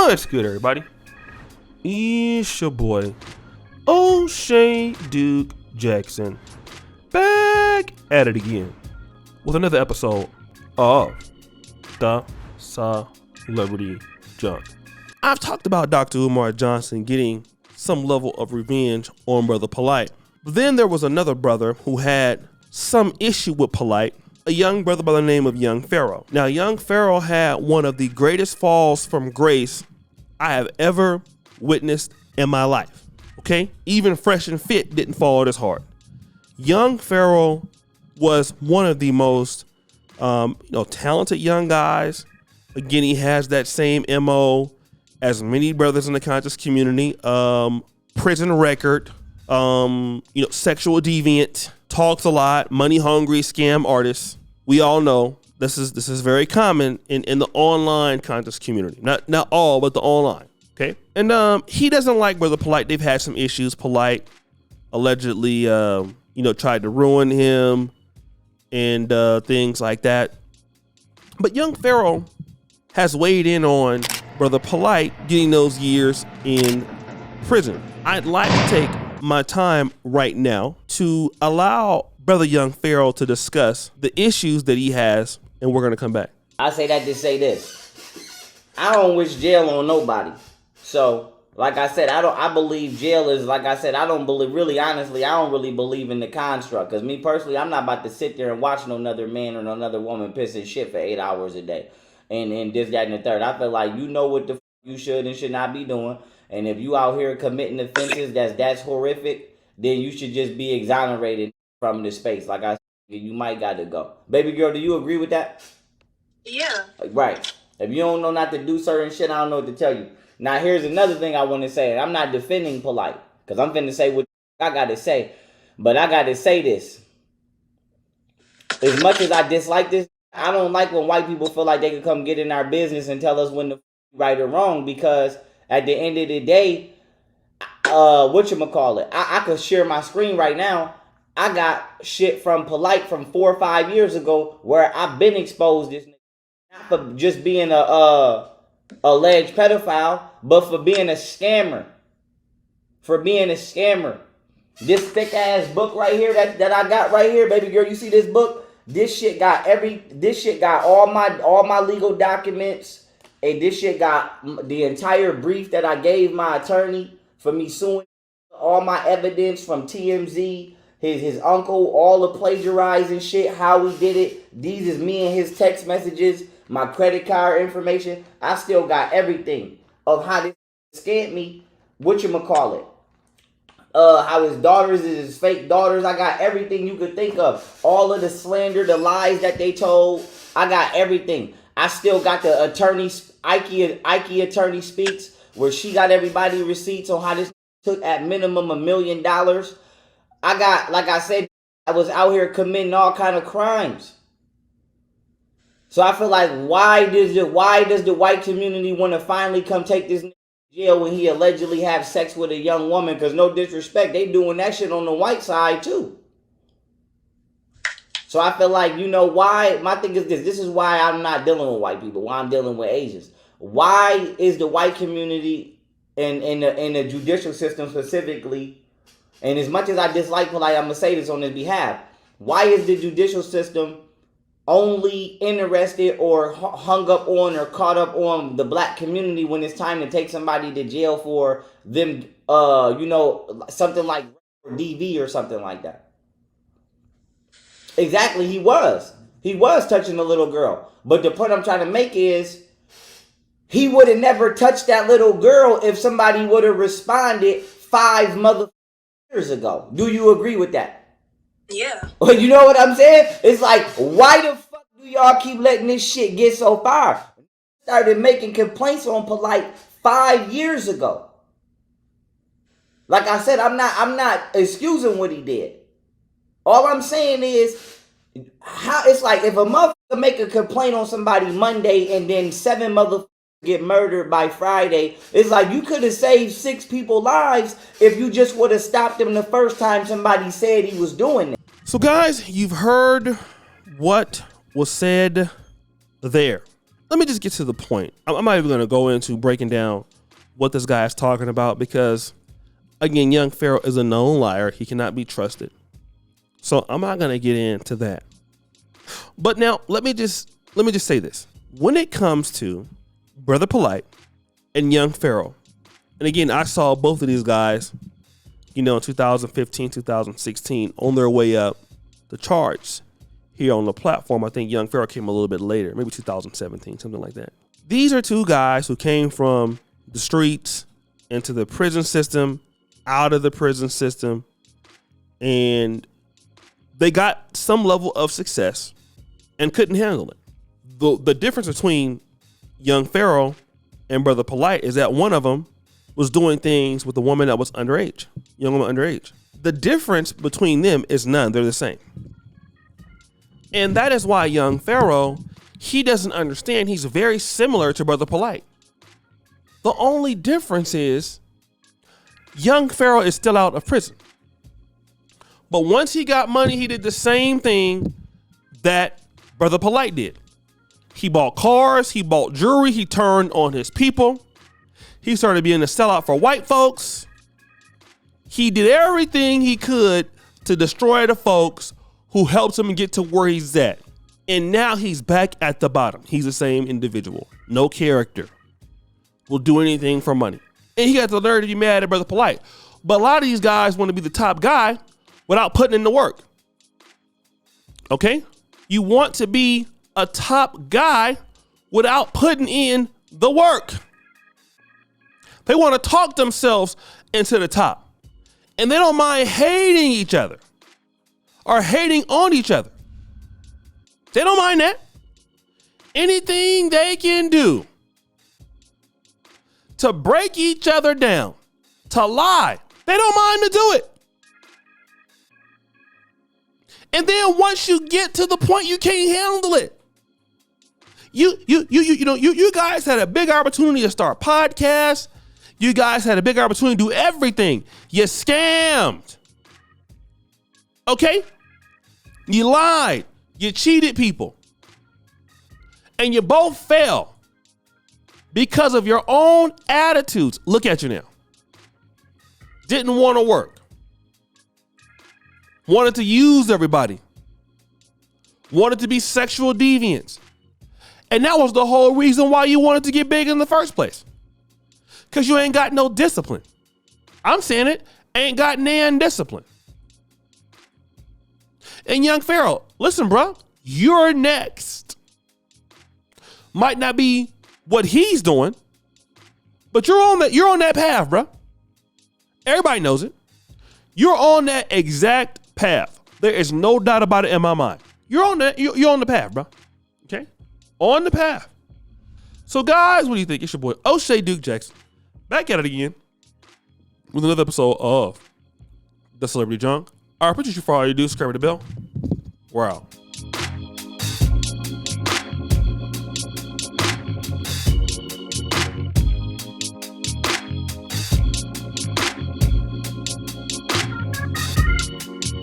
What's good, everybody? It's your boy, O'Shea Duke Jackson, back at it again with another episode of The Celebrity Junk. I've talked about Dr. Umar Johnson getting some level of revenge on Brother POLIGHT. But then there was another brother who had some issue with POLIGHT, a young brother by the name of young Pharaoh. Now, young Pharaoh had one of the greatest falls from grace I have ever witnessed in my life. Okay? Even Fresh and Fit didn't fall this hard. Young Pharaoh was one of the most talented young guys. Again, he has that same MO as many brothers in the conscious community. Prison record, sexual deviant, talks a lot, money hungry, scam artist. We all know this is very common in the online conscious community. Not all, but the online. Okay. And he doesn't like Brother POLIGHT. They've had some issues. POLIGHT allegedly tried to ruin him and things like that. But young Pharaoh has weighed in on Brother POLIGHT getting those years in prison. I'd like to take my time right now to allow Brother young Pharaoh to discuss the issues that he has, and we're going to come back. I say that to say this. I don't wish jail on nobody. So, like I said, I believe jail is, like I said, I don't really believe in the construct. Because me personally, I'm not about to sit there and watch no another man or no another woman pissing shit for 8 hours a day. And this, that, and the third. I feel like you know what the f you should and should not be doing. And if you out here committing offenses that's horrific, then you should just be exonerated from this space. Like I said, you might got to go. Baby girl, do you agree with that? Yeah. Right. If you don't know not to do certain shit, I don't know what to tell you. Now, here's another thing I want to say. And I'm not defending POLIGHT, because I'm finna say what I got to say. But I got to say this. As much as I dislike this, I don't like when white people feel like they can come get in our business and tell us when the right or wrong, because at the end of the day, I could share my screen right now. I got shit from POLIGHT from 4 or 5 years ago where I've been exposed this not for just being a alleged pedophile, but for being a scammer. This thick ass book right here that I got right here, baby girl, you see this book? This shit got all my legal documents, and this shit got the entire brief that I gave my attorney for me suing, all my evidence from TMZ, his uncle, all the plagiarizing shit, how he did it. These is me and his text messages, my credit card information. I still got everything of how this scammed me. How his daughters is his fake daughters. I got everything you could think of. All of the slander, the lies that they told. I got everything. I still got the attorney, Ike attorney speaks, where she got everybody receipts on how this took at minimum $1 million. I got, like I said, I was out here committing all kind of crimes. So I feel like why does the white community want to finally come take this nigga to jail when he allegedly have sex with a young woman? Because no disrespect, they doing that shit on the white side too. So I feel like, why? My thing is this. This is why I'm not dealing with white people. Why I'm dealing with Asians. Why is the white community in the judicial system specifically, and as much as I dislike POLIGHT, I'm going to say this on his behalf. Why is the judicial system only interested or hung up on or caught up on the black community when it's time to take somebody to jail for them, something like DV or something like that? Exactly, he was touching a little girl. But the point I'm trying to make is he would have never touched that little girl if somebody would have responded 5 years ago. Do you agree with that? Yeah. Well, you know what I'm saying? It's like, why the fuck do y'all keep letting this shit get so far? Started making complaints on POLIGHT 5 years ago. Like I said, I'm not excusing what he did. All I'm saying is, how it's like if a motherfucker make a complaint on somebody Monday and then 7 motherfuckers get murdered by Friday, it's like you could have saved 6 people's lives if you just would have stopped him the first time somebody said he was doing it. So guys, you've heard what was said there. let me just get to the point. I'm not even going to go into breaking down what this guy is talking about because, again, young Pharaoh is a known liar. He cannot be trusted. So I'm not going to get into that. But now let me just say this. When it comes to Brother Polite and young Pharaoh, and again, I saw both of these guys, in 2015, 2016 on their way up the charts here on the platform. I think young Pharaoh came a little bit later, maybe 2017, something like that. These are two guys who came from the streets into the prison system, out of the prison system, and they got some level of success and couldn't handle it. The difference between young Pharaoh and Brother Polite is that one of them was doing things with a woman that was underage, young woman underage. The difference between them is none. They're the same. And that is why young Pharaoh, he doesn't understand. He's very similar to Brother Polite. The only difference is young Pharaoh is still out of prison. But once he got money, he did the same thing that Brother Polite did. He bought cars, he bought jewelry, he turned on his people. He started being a sellout for white folks. He did everything he could to destroy the folks who helped him get to where he's at. And now he's back at the bottom. He's the same individual. No character. Will do anything for money. And he got the nerve to be mad at Brother Polite. But a lot of these guys want to be the top guy without putting in the work. Okay? You want to be a top guy without putting in the work. They want to talk themselves into the top. And they don't mind hating each other or hating on each other. They don't mind that. Anything they can do to break each other down, to lie, they don't mind to do it. And then once you get to the point you can't handle it, you guys had a big opportunity to start podcasts. You guys had a big opportunity to do everything. You scammed. Okay? You lied. You cheated people. And you both fell because of your own attitudes. Look at you now. Didn't want to work. Wanted to use everybody. Wanted to be sexual deviants. And that was the whole reason why you wanted to get big in the first place. Because you ain't got no discipline. I'm saying it, ain't got nan discipline. And young Pharaoh, listen, bro, you're next. Might not be what he's doing, but you're on that path, bro. Everybody knows it. You're on that exact path. There is no doubt about it in my mind. You're on the path, bro. Okay? On the path. So guys, what do you think? It's your boy O'Shea Duke Jackson. Back at it again with another episode of The Celebrity Junk. I appreciate you for all you do. Subscribe to the bell. We're out.